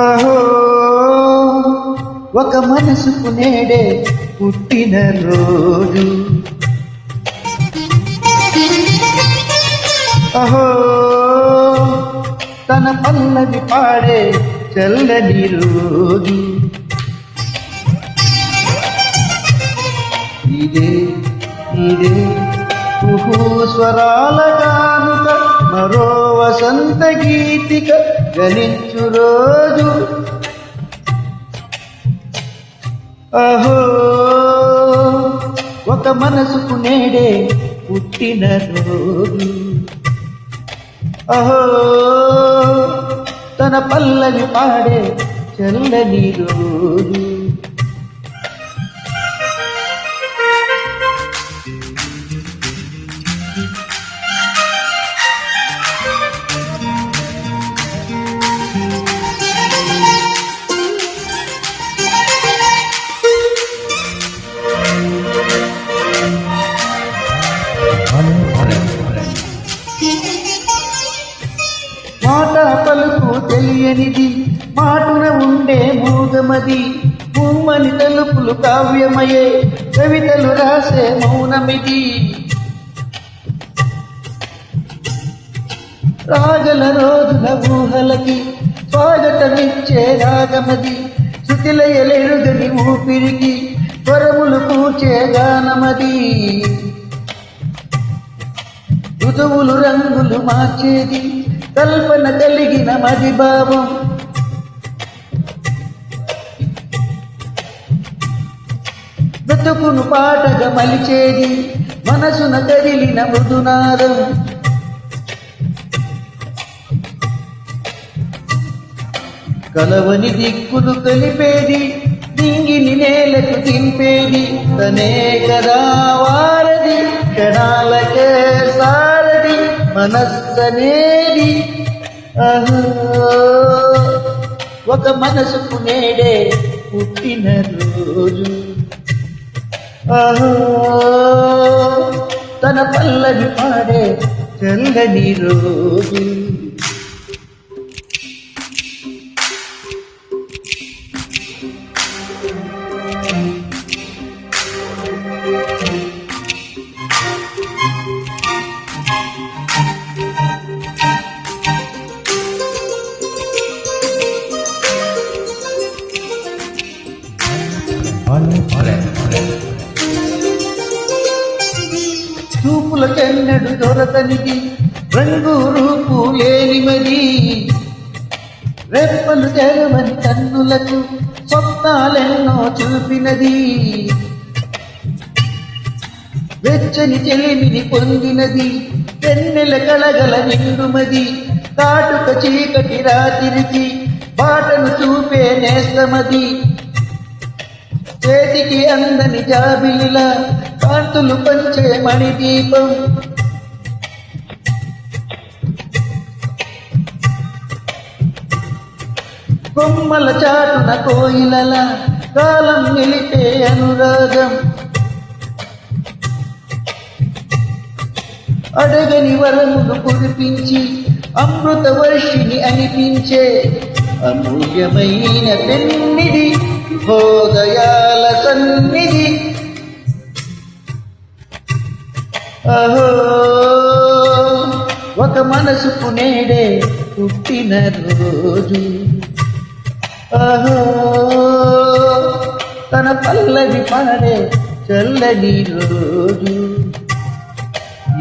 అహో ఒక మనసుకు నేడే పుట్టిన రోజు. అహో తన పల్లవి పాడే చల్లని రోజు. ఇదే ఇదే స్వరాల కానుక మరో వసంత గీతిక గలించు రోజు. అహో ఒక మనసుకు నేడే పుట్టిన రోజు. అహో తన పల్లవి పాడే చల్లని రోజు. మాట పలుకు తెలియనిది మాటున ఉండే మూగమది. మూమని తలుపులు కావ్యమయే కవితలు రాసే మౌనమిది. రాగల రోజుల ఊహలకి స్వాగతమిచ్చే రాగమది. శృతిలయలెరుగని ఊపిరికి స్వరములు కూర్చే గానమది. ఋతువులు రంగులు మార్చేది కల్పన కలిగిన మది భావం. బ్రతుకును పాటగా మలిచేది మనసున కదిలిన మృదునాదం. కలవని దిక్కులు కలిపేది దింగిని నేలకు దింపేది తనే కదా వారది. క్షణాలకే సారది మనస్సనేది. అహో ఒక మనసుకు నేడే పుట్టిన రోజు. అహో తన పల్లవి పాడే చల్లని రోజు. చూపుల చెన్నడు దొరతనిది రంగు రూపు లేనిమది. రెప్పలు తెరవని కన్నులకు స్వప్నాలెన్నో చూపినది. వెచ్చని చెలిమిని పొందినది వెన్నెల కళగల నిండుమది. కాటుక చీకటి రాత్రికి బాటను చూపే నేస్తమది. చేతికి అందని జాబిలిలా కాంతులు పంచే మణిదీపం. కొమ్మల చాటున కోయిలల కాలం నిలిపే అనురాగం. అడగని వరములు కురిపించి అమృత వర్షిని అనిపించే అమూల్యమైన పెన్నిది హోదయాల సన్నిధి. అహో ఒక మనసుకు నేడే పుట్టిన రోజు. అహో తన పల్లవి పాడే చల్లని రోజు.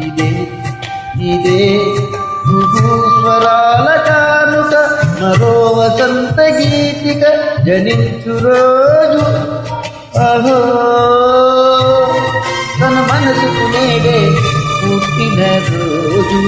ఇదే ఇదే స్వరాల కానుక మరో వసంత గీతిక జనించు రోజు. అహో తన మనసుకు నేడే పుట్టిన రోజు.